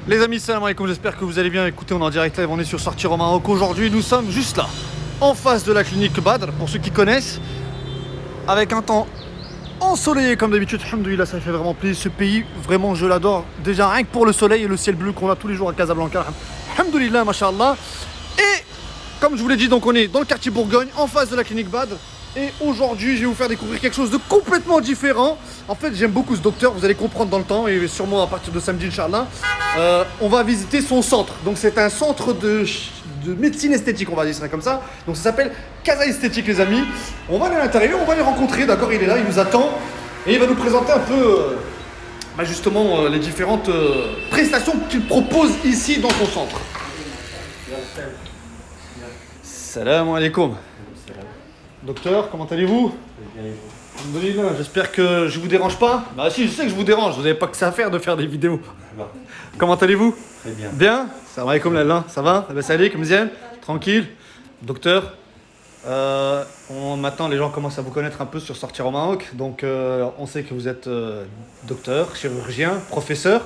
Les amis, salam alaikum, j'espère que vous allez bien. Écoutez, on est en direct live, on est sur Sortir au Maroc. Aujourd'hui, nous sommes juste là, en face de la clinique Badr, pour ceux qui connaissent, avec un temps ensoleillé comme d'habitude. Alhamdoulilah, ça fait vraiment plaisir. Ce pays, vraiment, je l'adore. Déjà, rien que pour le soleil et le ciel bleu qu'on a tous les jours à Casablanca. Alhamdoulilah, mashallah. Et comme je vous l'ai dit, donc on est dans le quartier Bourgogne, en face de la clinique Badr. Et aujourd'hui, je vais vous faire découvrir quelque chose de complètement différent. En fait, j'aime beaucoup ce docteur, vous allez comprendre dans le temps, et sûrement à partir de samedi, Inch'Allah. On va visiter son centre. Donc c'est un centre de médecine esthétique, on va dire ça comme ça. Donc ça s'appelle Casa Esthétique, les amis. On va aller à l'intérieur, on va les rencontrer, d'accord, il est là, il nous attend. Et il va nous présenter un peu, justement, les différentes prestations qu'il propose ici dans son centre. Salam alaikum. Docteur, comment allez-vous? Alhamdoulilah, j'espère que je vous dérange pas. Bah si, je sais que je vous dérange, vous n'avez pas que ça à faire de faire des vidéos. Non. Comment allez-vous? Très bien. Bien? Salam alaikum Lalla, ça va? Ça allait, comme Zian? Tranquille? Docteur, maintenant les gens commencent à vous connaître un peu sur Sortir au Maroc. Donc on sait que vous êtes docteur, chirurgien, professeur.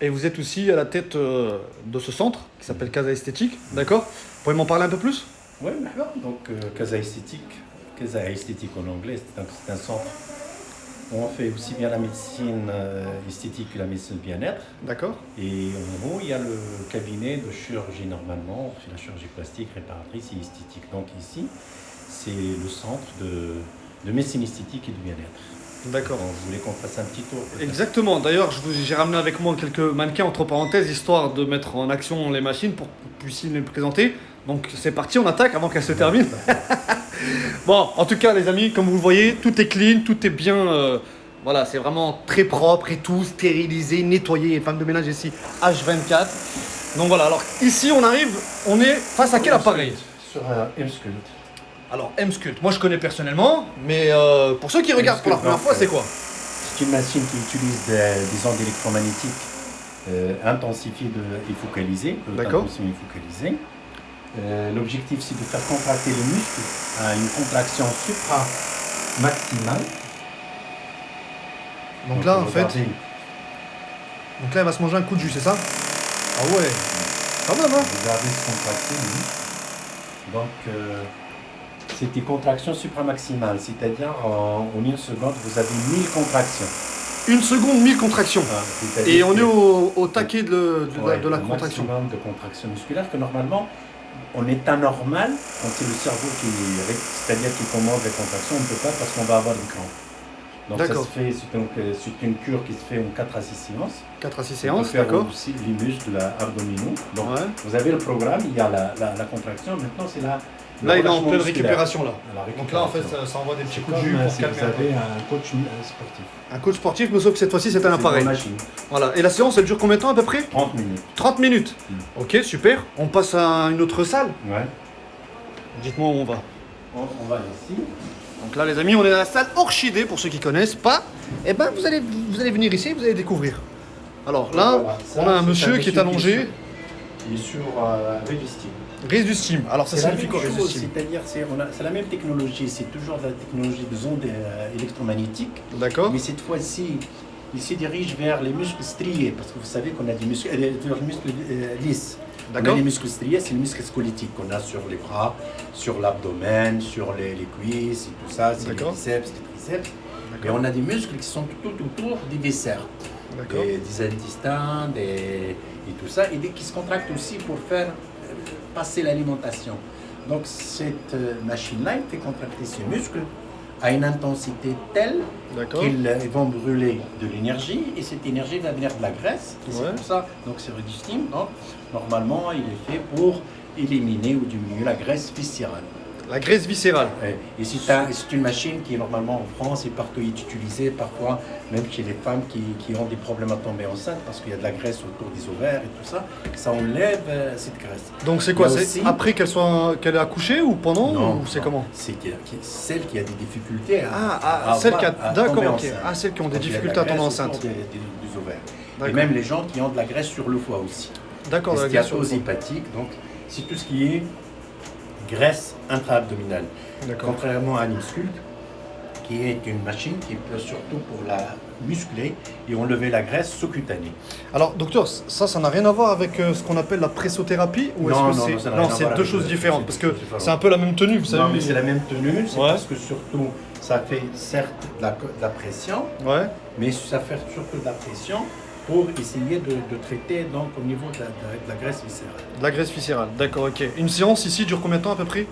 Et vous êtes aussi à la tête de ce centre qui s'appelle Casa Esthétique, d'accord? Vous pouvez m'en parler un peu plus? Oui, d'accord. Donc, Casa Esthétique en anglais, c'est un centre où on fait aussi bien la médecine esthétique que la médecine bien-être. D'accord. Et en haut, il y a le cabinet de chirurgie normalement. On fait la chirurgie plastique, réparatrice et esthétique. Donc ici, c'est le centre de médecine esthétique et de bien-être. D'accord. Vous voulez qu'on fasse un petit tour? Exactement. D'ailleurs, j'ai ramené avec moi quelques mannequins entre parenthèses, histoire de mettre en action les machines pour que vous puissiez les présenter. Donc c'est parti, on attaque avant qu'elle se termine. Bon, en tout cas les amis, comme vous le voyez, tout est clean, tout est bien. Voilà, c'est vraiment très propre et tout, stérilisé, nettoyé. Et femme de ménage ici, H24. Donc voilà, alors ici on est face à quel appareil? Sur un M-Sculpt. Alors M-Sculpt, moi je connais personnellement, mais pour ceux qui regardent pour la première fois, c'est quoi? C'est une machine qui utilise des ondes électromagnétiques intensifiées et focalisées. D'accord. Focalisée. L'objectif, c'est de faire contracter le muscle à une contraction supra-maximale. Donc là, en fait, regardez, donc là, elle va se manger un coup de jus, c'est ça? Ah ouais, quand même, hein? regardez se contracter le muscle. Donc, c'est une contraction supramaximale, c'est-à-dire en une seconde, vous avez 1000 contractions. Une seconde, 1000 contractions. Et on est au taquet de la contraction. Maximum de contraction musculaire que normalement, en état normal, quand c'est le cerveau c'est-à-dire qui commande les contractions, on ne peut pas parce qu'on va avoir une crampe. Donc ça se fait, c'est une cure qui se fait en 4 à 6 séances. 4 à 6 On séances, peut faire d'accord. aussi les muscles abdominaux. Donc Ouais. vous avez le programme, il y a la contraction, maintenant c'est la... Là, il est en pleine musculaire. récupération, là. La Donc là, en fait, ça envoie des petits coups de jus Comme pour si calmer vous un peu. avez un coach sportif. Un coach sportif, mais sauf que cette fois-ci, c'est un appareil. une machine. Voilà. Et la séance, elle dure combien de temps à peu près? 30 minutes. 30 minutes. Ok, super. On passe à une autre salle. Ouais. Dites-moi où on va. On va ici. Donc là, les amis, on est dans la salle Orchidée, pour ceux qui connaissent pas. Eh ben, vous allez venir ici, vous allez découvrir. Alors là, Voilà, ça, on a un c'est monsieur qui est allongé. Il est sur Revistime. Rise du steam. Alors ça C'est la signifie même quoi, rise du chose, steam? c'est-à-dire c'est la même technologie, c'est toujours la technologie des ondes électromagnétiques, D'accord. mais cette fois-ci, il se dirige vers les muscles striés, parce que vous savez qu'on a des muscles, des muscles lisses. On a D'accord. les muscles striés, c'est les muscles squelettiques qu'on a sur les bras, sur l'abdomen, sur les cuisses et tout ça, c'est les D'accord. biceps, les triceps. Et D'accord. on a des muscles qui sont tout autour des viscères, D'accord. des intestins, et tout ça, et qui se contractent aussi pour faire passer l'alimentation. Donc cette machine-là, elle fait contracter ces muscles à une intensité telle D'accord. qu'ils vont brûler de l'énergie, et cette énergie va venir de la graisse, et Ouais. c'est pour ça, donc c'est Revistime, donc normalement il est fait pour éliminer ou diminuer la graisse viscérale. La graisse viscérale. Et c'est une machine qui normalement en France et partout est utilisée, parfois même chez les femmes qui ont des problèmes à tomber enceinte parce qu'il y a de la graisse autour des ovaires et tout ça, ça enlève cette graisse. Donc c'est quoi? Il y a C'est aussi- après qu'elle ait accouché ou pendant? Ou c'est comment? C'est celle qui a des difficultés celle qui a... D'accord, tomber ok. enceinte. Ah, celle qui ont des Donc, il y a de difficultés la à tomber graisse enceinte. autour des ovaires. Et D'accord. même les gens qui ont de la graisse sur le foie aussi. D'accord, La la graisse sur le stéatose hépatique, donc c'est tout ce qui est graisse intra-abdominale. foie. D'accord. Contrairement à l'Imsculpt, qui est une machine qui peut surtout pour muscler et enlever la graisse sous-cutanée. Alors, docteur, ça n'a rien à voir avec ce qu'on appelle la pressothérapie ou Non, est-ce que non, ça n'a rien à c'est voir deux avec choses le- différentes c'est parce que différent. c'est un peu la même tenue, vous savez. Non, mais c'est la même tenue, c'est Ouais. parce que surtout, ça fait certes de la pression, Ouais. mais ça fait surtout de la pression pour essayer de traiter donc, au niveau de la graisse viscérale. De la graisse viscérale, d'accord, ok. Une séance ici dure combien de temps à peu près?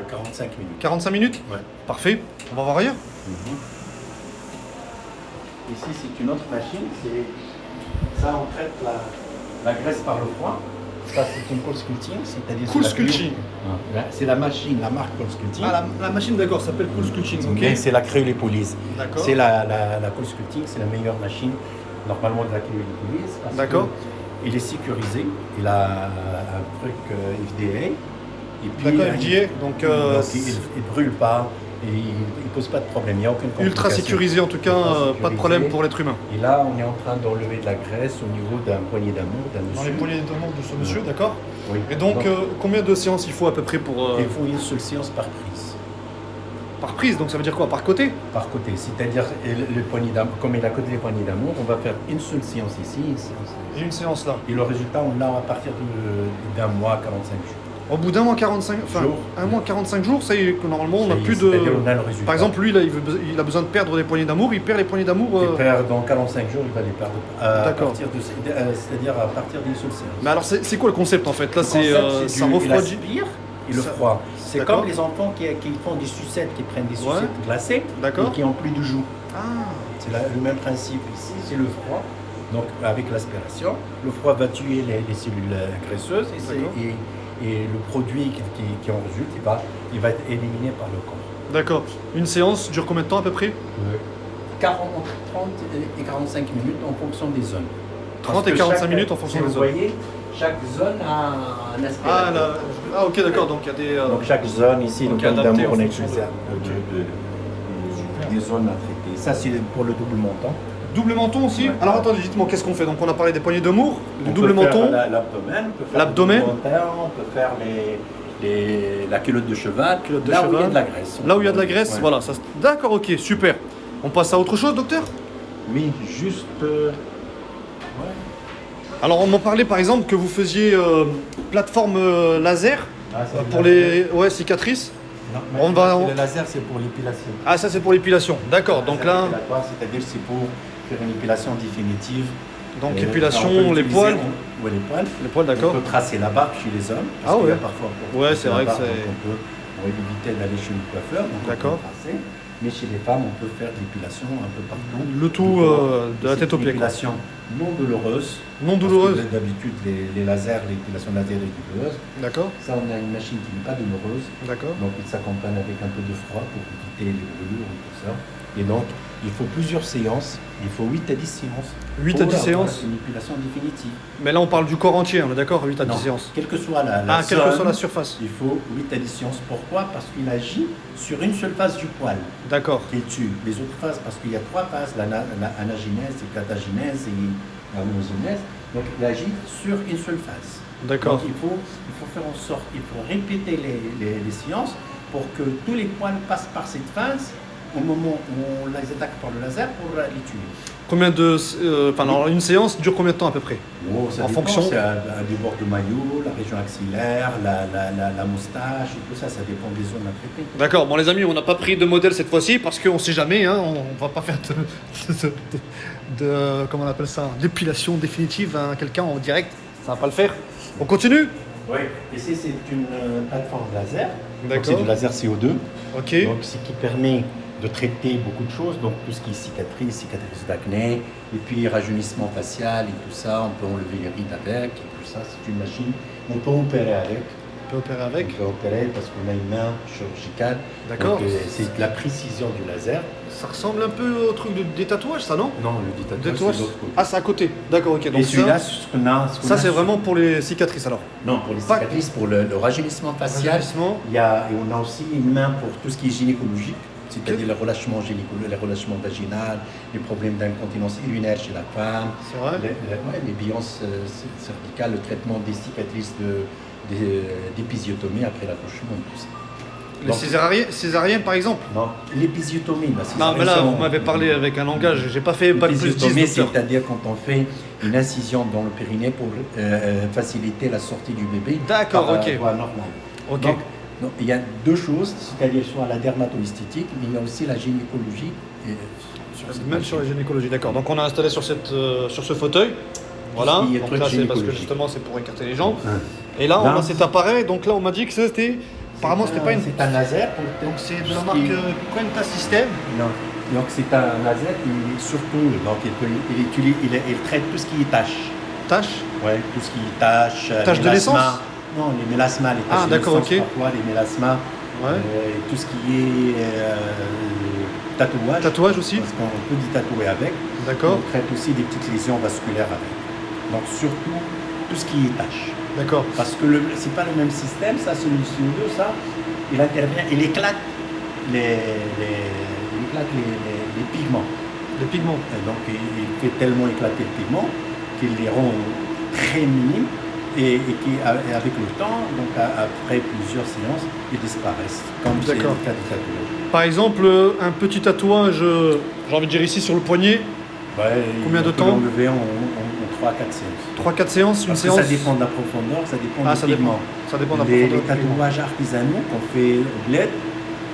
45 minutes. 45 minutes? Ouais. Parfait. On va voir ailleurs. Ici, c'est une autre machine. Ça, on traite la graisse par le froid. Ça, c'est une cool sculpting, c'est-à-dire Cool c'est la sculpting. cryo- C'est la machine, la marque cool sculpting. Ah, la machine, d'accord, s'appelle Cool Sculpting. Ok. Ok, c'est la cryolipolyse. D'accord. C'est la cool sculpting, c'est la meilleure machine normalement de la cryolipolyse. Parce D'accord. que il est sécurisé, il a un truc FDA. Et puis, D'accord, il- FDA, donc, il brûle pas, et il pose pas de problème, il n'y a aucune complication. ultra sécurisé en tout cas, Ultra pas de sécurisé. problème pour l'être humain. Et là, on est en train d'enlever de la graisse au niveau d'un poignet d'amour d'un Dans monsieur. les poignées d'amour de ce monsieur, d'accord. Oui. Et donc, combien de séances il faut à peu près pour il faut une seule séance par prise, par prise? Donc ça veut dire quoi? Par côté? par côté. C'est-à-dire, le poignet d'amour, comme il a côté les poignées d'amour, on va faire une seule séance ici, une séance ici. Et une séance là. Et le résultat, on l'a à partir d'un mois, 45 jours. Au bout d'un mois 45, enfin Jours. un mois 45 jours, ça y est, que normalement on n'a Ça y est, plus de. c'est-à-dire, on a le résultat. Par exemple, lui là, il a besoin de perdre des poignées d'amour, il perd les poignées d'amour. Il perd dans 45 jours, il va les perdre. D'accord. C'est-à-dire à partir d'une seule séance. Mais alors c'est quoi le concept en fait? Là Le c'est concept, ça il refroidit. aspire et le Ça- froid. C'est D'accord. comme les enfants qui font des sucettes, qui prennent des Ouais. sucettes glacées D'accord. et qui n'ont plus de joues. Ah, C'est le même principe ici, c'est le froid. Donc avec l'aspiration, le froid va tuer les cellules graisseuses D'accord. et le produit qui en résulte, il va être éliminé par le corps. d'accord. Une séance dure combien de temps à peu près? 40, 30 et 45 minutes en fonction des zones. 30 et 45 minutes en fonction si des vous zones. voyez, chaque zone a un aspect. Ah, là, ah ok d'accord, donc il y a des. Donc chaque zone ici, donc le poignet adapté d'amour, en on a fonction utilisé des zones à traiter. Ça, c'est pour le double montant. Double menton aussi? Ouais. Alors attendez, dites-moi qu'est-ce qu'on fait? Donc on a parlé des poignées d'amour, le On double peut faire menton. l'abdomen, on peut faire L'abdomen. le ventre, on peut faire la culotte de cheval, Culotte de là où il y a cheval. de la graisse. Là où il y a de la graisse, Ouais. voilà. Ça, d'accord, ok, super. On passe à autre chose, docteur? Oui, juste. Alors on m'a parlé par exemple que vous faisiez plateforme laser pour les cicatrices. Non, On va- Le laser, c'est pour l'épilation. Ah ça c'est pour l'épilation. D'accord, donc Laser là, épilatoire, c'est-à-dire c'est pour faire une épilation définitive. donc On épilation, peut les utiliser- poils. Oui, les poils. Les poils, d'accord. On peut tracer la barbe chez les hommes. Ah qu'il y a ouais. parfois Ouais, tracer c'est la vrai que barbe, c'est- donc on va éviter d'aller chez le coiffeur. Donc on peut D'accord. tracer. Mais chez les femmes, on peut faire de l'épilation un peu partout. Le tout de la tête aux pieds, quoi. L'épilation non douloureuse. Non Parce douloureuse. que d'habitude, les lasers, l'épilation laser est douloureuse. D'accord, Ça, on a une machine qui n'est pas douloureuse. d'accord. Donc, il s'accompagne avec un peu de froid pour éviter les brûlures et tout ça. Et donc, il faut plusieurs séances. Il faut 8 à 10 séances. 8 à pour 10 avoir séances. Une épilation définitive. Mais là on parle du corps entier, on est d'accord, 8 à 10 Non, séances. quelle que soit la Ah, quelle que zone, soit la surface. il faut 8 à 10 séances. Pourquoi? Parce qu'il agit sur une seule phase du poil D'accord, qu'il tue. Les autres phases, parce qu'il y a 3 phases, l'anagenèse, la catagenèse et l'harmogenèse. Donc, il agit sur une seule phase. d'accord. Donc il faut faire en sorte, il faut répéter les séances pour que tous les poils passent par cette phase au moment où on les attaque par le laser pour les tuer. Combien de. Enfin, alors une séance dure combien de temps à peu près? Oh, ça En dépend, fonction- c'est du bord de maillot, la région axillaire, la moustache et tout ça, ça dépend des zones à traiter. D'accord, bon les amis, on n'a pas pris de modèle cette fois-ci parce qu'on sait jamais, hein, on va pas faire comment on appelle ça, d'épilation définitive à quelqu'un en direct, ça va pas le faire. On continue? Oui, ici c'est une plateforme laser, donc D'accord. c'est du laser CO2, Ok, donc ce qui permet de traiter beaucoup de choses, donc tout ce qui est cicatrice d'acné, et puis rajeunissement facial et tout ça, on peut enlever les rides avec, et tout ça, c'est une machine, on peut opérer avec. on peut opérer avec. On peut opérer parce qu'on a une main chirurgicale. D'accord. Donc, c'est la précision du laser. Ça ressemble un peu au truc des tatouages, ça non? Non, le Des tatouage, tatouages. c'est l'autre côté. Ah, c'est à côté. D'accord, ok. Et Donc celui-là, ça, ce qu'on a. ça c'est vraiment pour les cicatrices alors. Non, pour les Pas- cicatrices, pour le rajeunissement facial. Rajeunissement. Et on a aussi une main pour tout ce qui est gynécologique, c'est-à-dire le relâchement gynécologique, le relâchement vaginal, les problèmes d'incontinence urinaire chez la femme, C'est vrai. les bilances cervicales, le traitement des cicatrices d'épisiotomie après l'accouchement, tout ça. Les césariennes, par exemple? Non, l'épisiotomie. Non, mais là, vous m'avez parlé avec un langage, j'ai pas fait bac plus 10, docteur. C'est-à-dire quand on fait une incision dans le périnée pour faciliter la sortie du bébé. D'accord, ok. Voie normale. Ok. Donc, il y a deux choses, c'est-à-dire soit la dermato-esthétique, mais il y a aussi la gynécologie. Même sur la gynécologie, d'accord. Donc on a installé sur ce fauteuil. Voilà, donc là c'est parce que justement c'est pour écarter les jambes. Et là on a cet appareil, donc là on m'a dit que c'était... Apparemment c'était pas une... C'est un laser. Donc c'est de la marque Quenta System. Non, donc c'est un laser qui surtout, donc il traite tout ce qui est taches. Taches? Ouais, tout ce qui est taches. Taches de naissance? Non, les mélasmas, les taches de naissance, ok. Parfois, les mélasmas, tout ce qui est tatouage. Tatouage aussi? Parce qu'on peut y tatouer avec. D'accord. On traite aussi des petites lésions vasculaires avec. Donc surtout tout ce qui est taches. D'accord. Parce que c'est pas le même système, ça, c'est le CO2, ça, il intervient, il éclate les pigments. Les pigments. Et donc il fait tellement éclater le pigment qu'il les rend très minimes et qui, avec le temps, donc après plusieurs séances, ils disparaissent, comme c'est le cas du tatouage. Par exemple, un petit tatouage, j'ai envie de dire ici sur le poignet, combien de temps? On peut l'enlever en 3-4 séances. 3-4 séances, une séance? Ça dépend de la profondeur, ça dépend du pigment. Ça dépend de la profondeur. Les tatouages artisanaux qu'on fait au bled,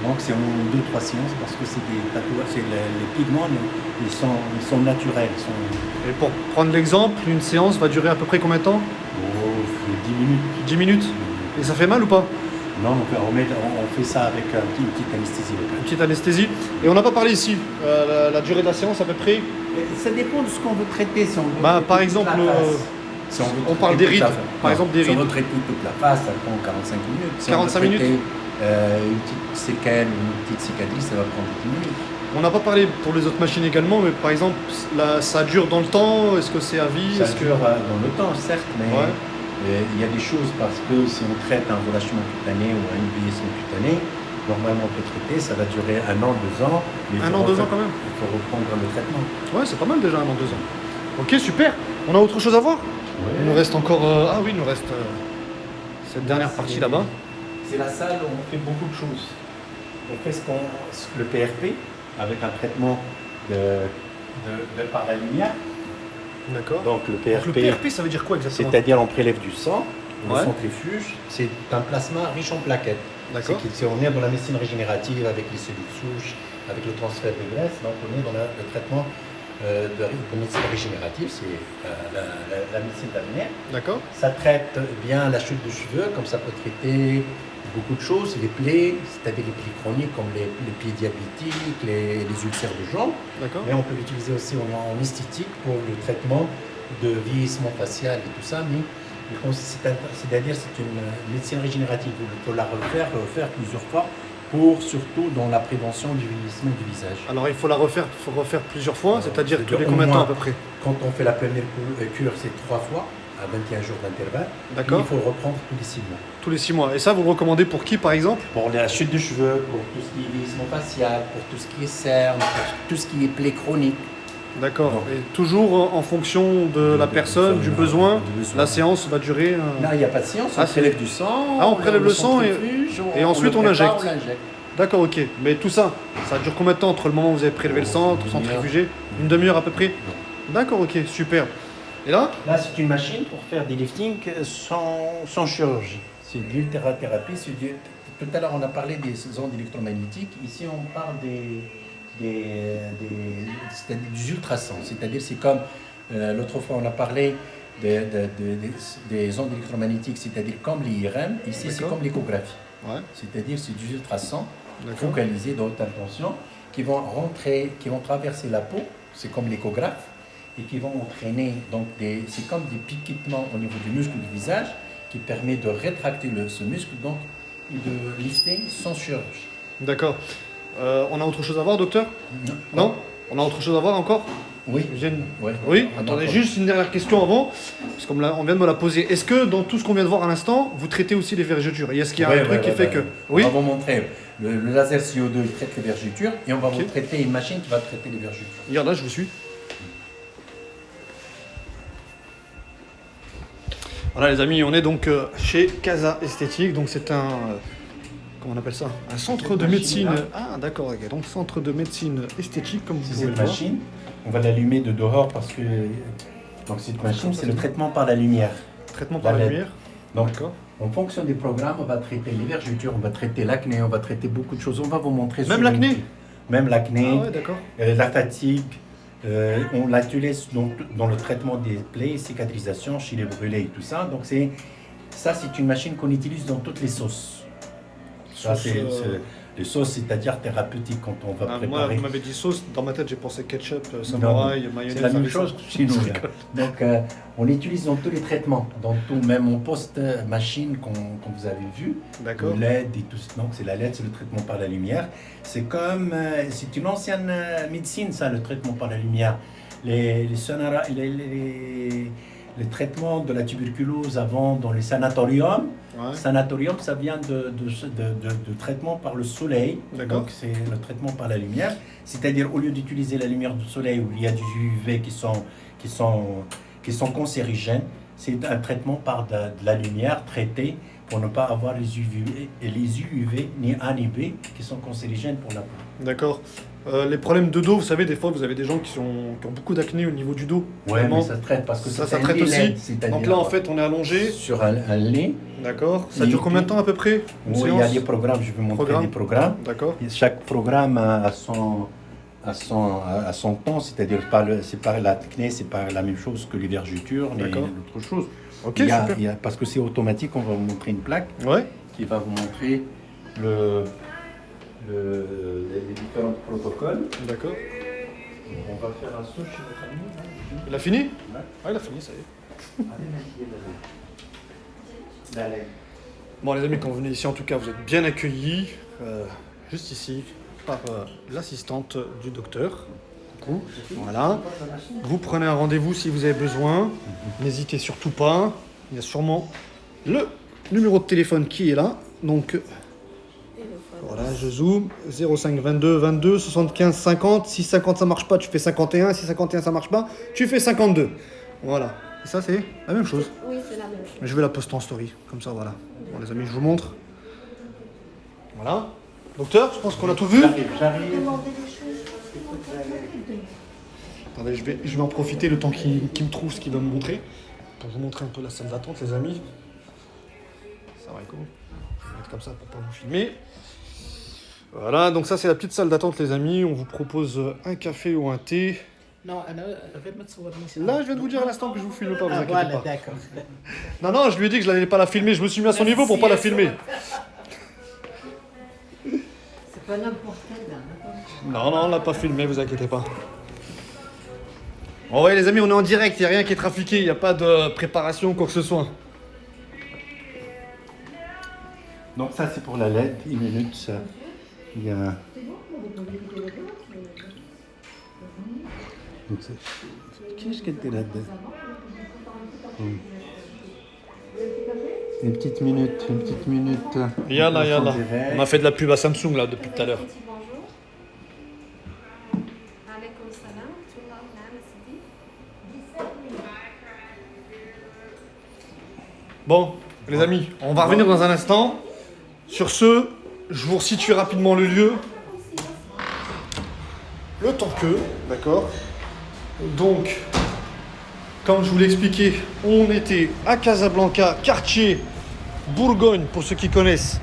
donc c'est en 2-3 séances parce que c'est des tatouages, les pigments, ils sont naturels. Et pour prendre l'exemple, une séance va durer à peu près combien de temps? 10 minutes. 10 minutes. Et ça fait mal ou pas? Non, on fait ça avec une petite anesthésie locale. Une petite anesthésie. Et on n'a pas parlé ici, la durée de la séance à peu près? Ça dépend de ce qu'on veut traiter. Si on veut par exemple, si on parle des rides. Par exemple, des rides. Si on veut traiter toute la face, ça prend 45 minutes. Si 45 minutes. Une petite séquelle ou une petite cicatrice, ça va prendre 10 minutes. On n'a pas parlé pour les autres machines également, mais par exemple, ça dure dans le temps? Est-ce que c'est à vie? Ça dure dans le temps, certes, mais il y a des choses parce que si on traite un relâchement cutané ou un vieillissement cutané, normalement on peut traiter, ça va durer 1 an, 2 ans. 1 an, 2 ans quand même? Il faut reprendre le traitement. Ouais, c'est pas mal déjà 1 an, 2 ans. Ok, super. On a autre chose à voir? Il nous reste encore... il nous reste cette dernière partie là-bas. C'est la salle où on fait beaucoup de choses. On fait le PRP avec un traitement de par la lumière. D'accord. Donc le PRP, ça veut dire quoi exactement? C'est-à-dire on prélève du sang, le centrifuge, c'est un plasma riche en plaquettes. D'accord. On est dans la médecine régénérative avec les cellules souches, avec le transfert de graisse, donc on est dans le traitement de médecine régénérative, c'est la médecine d'avenir. D'accord. Ça traite bien la chute de cheveux, comme ça peut traiter beaucoup de choses, les plaies, c'est-à-dire les plaies chroniques comme les pieds diabétiques, les ulcères de jambes. D'accord. Mais on peut l'utiliser aussi en esthétique pour le traitement de vieillissement facial et tout ça. Mais c'est-à-dire c'est une médecine régénérative. Il faut la refaire plusieurs fois pour surtout dans la prévention du vieillissement du visage. Alors il faut refaire plusieurs fois, c'est-à-dire tous les combien de temps à peu près? Quand on fait la première cure, c'est 3 fois. À 21 jours d'intervalle. D'accord. Il faut le reprendre tous les 6 mois. Tous les 6 mois. Et ça, vous le recommandez pour qui, par exemple? Pour la chute de cheveux, pour tout ce qui est vieillissement facial, pour tout ce qui est cerne, pour tout ce qui est plaies chroniques. D'accord. Et toujours en fonction de la personne, du besoin, la séance va durer... Non, il n'y a pas de séance, on prélève du sang. On prélève le sang et ensuite on injecte. D'accord, ok. Mais tout ça, ça dure combien de temps entre le moment où vous avez prélevé le sang, centrifugé? Une demi-heure à peu près? D'accord, ok, super. Et là? Là, c'est une machine pour faire des liftings sans chirurgie. C'est de l'ultrathérapie. Tout à l'heure, on a parlé des ondes électromagnétiques. Ici, on parle des ultrasons. C'est-à-dire, c'est comme l'autre fois, on a parlé des ondes électromagnétiques, c'est-à-dire comme l'IRM. Ici, c'est comme l'échographie. Ouais. C'est-à-dire, c'est des ultrasons focalisés dans haute intention qui vont traverser la peau. C'est comme l'échographe. Et qui vont entraîner, donc c'est comme des picotements au niveau du muscle du visage qui permet de rétracter ce muscle donc, et de lifter sans chirurgie. D'accord. On a autre chose à voir, docteur? Non. On a autre chose à voir encore? Oui. Oui. Attendez, juste une dernière question avant, parce qu'on vient de me la poser. Est-ce que dans tout ce qu'on vient de voir à l'instant, vous traitez aussi les vergetures? Est-ce qu'il y a un truc qui fait que... Oui. On va vous montrer. Le laser CO2 il traite les vergetures et on va vous traiter une machine qui va traiter les vergetures. Regarde là, je vous suis. Voilà les amis, on est donc chez Casa Esthétique, donc c'est comment on appelle ça? Un centre de médecine. Ah, d'accord, ok. Donc, centre de médecine esthétique, comme vous C'est pouvez le cette voir. machine, on va l'allumer de dehors parce que. Donc, cette machine, c'est le traitement par la lumière. Traitement par la LED. lumière. Donc, D'accord. en fonction des programmes, on va traiter les vergetures, on va traiter l'acné, on va traiter beaucoup de choses. On va vous montrer. Même sur l'acné? une- Même l'acné, Ah, ouais, d'accord. la fatigue. On l'utilise dans le traitement des plaies, cicatrisation, chez les brûlés et tout ça. Donc, c'est une machine qu'on utilise dans toutes les sauces. Ça, Sauce, les sauces, c'est-à-dire thérapeutiques quand on va moi, préparer. vous m'avez dit sauce, dans ma tête j'ai pensé ketchup, samouraï, mayonnaise. C'est la même harissa. chose chez nous. Là. Donc, on l'utilise dans tous les traitements, dans tout, même en post-machine qu'on vous avez vu, D'accord. le LED et tout. Donc, c'est la LED, c'est le traitement par la lumière. C'est comme, c'est une ancienne médecine, ça, le traitement par la lumière. Les traitements de la tuberculose avant dans les sanatoriums. Ouais. Sanatorium, ça vient de traitement par le soleil. D'accord. Donc, c'est le traitement par la lumière. C'est-à-dire, au lieu d'utiliser la lumière du soleil où il y a du UV qui sont cancérigènes, c'est un traitement par de la lumière traitée pour ne pas avoir les UV ni A ni B qui sont cancérigènes pour la peau. D'accord. Les problèmes de dos, vous savez, des fois vous avez des gens qui ont beaucoup d'acné au niveau du dos. Ouais, Vraiment. mais ça se traite parce que Ça c'est un traite lit aussi. LED, c'est-à-dire Donc là, en fait, on est allongé. sur un lit. D'accord. Ça Et dure combien de puis- temps à peu près? Une Oui, il y a séance des programmes, je vais vous montrer Programme. des programmes. D'accord. Et chaque programme a son temps, c'est-à-dire c'est pas l'acné, c'est pas la même chose que les vergetures, ni D'accord. autre chose. Ok, Il y a- super. il y a- parce que c'est automatique, on va vous montrer une plaque Ouais. qui va vous montrer les différents protocoles. D'accord. On va faire un saut chez notre ami. Il a fini? Ouais. Ouais, il a fini, ça y est. Allez. Bon, les amis, quand vous venez ici, en tout cas, vous êtes bien accueillis, juste ici, par l'assistante du docteur. Coucou. Voilà. Vous prenez un rendez-vous si vous avez besoin. N'hésitez surtout pas. Il y a sûrement le numéro de téléphone qui est là. Donc, voilà, je zoome. 05 22 22 75 50. Si 50 ça marche pas, tu fais 51. Si 51 ça marche pas, tu fais 52. Voilà. Et ça, c'est la même chose. Oui, c'est la même chose. Je vais la poster en story, comme ça, voilà. Bon, les amis, je vous montre. Voilà. Docteur, je pense qu'on a tout vu. J'arrive. Attendez, je vais en profiter le temps qu'il me trouve ce qu'il va me montrer. Pour vous montrer un peu la salle d'attente, les amis. Ça va, cool. Je vais mettre comme ça pour pas vous filmer. Voilà, donc ça, c'est la petite salle d'attente, les amis. On vous propose un café ou un thé. Non, أنا غير ما تصورني سي Là, je viens de vous dire à l'instant que je vous filme pas, vous Ah, inquiétez voilà, pas. d'accord. Non, non, je lui ai dit que je n'allais pas la filmer. Je me suis mis à son niveau pour pas la filmer. C'est pas n'importe quel. Non, non, on l'a pas filmé, vous inquiétez pas. Bon, ouais, les amis, on est en direct, il n'y a rien qui est trafiqué, il n'y a pas de préparation, quoi que ce soit. Donc ça c'est pour la LED, une minute ça. Il y a... Donc, qu'est-ce qu'elle était là-dedans? Une petite minute, une petite minute. Yalla, yalla. En direct. On a fait de la pub à Samsung, là, depuis tout à l'heure. Bonjour. Alaykoum salam. Tullah na'am sidi. Bon, les amis, on va revenir dans un instant. Sur ce, je vous resitue rapidement le lieu. Le temps que, d'accord. Donc, comme je vous l'ai expliqué, on était à Casablanca, quartier Bourgogne, pour ceux qui connaissent.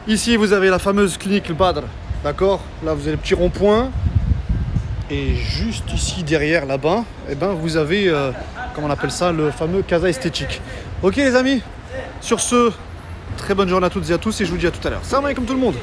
Ici, vous avez la fameuse clinique Le Badr, d'accord. Là, vous avez le petit rond-point. Et juste ici, derrière, là-bas, eh ben, vous avez, comment on appelle ça, le fameux Casa Esthétique. Ok, les amis. Sur ce, très bonne journée à toutes et à tous, et je vous dis à tout à l'heure. Salam alaikum tout le monde.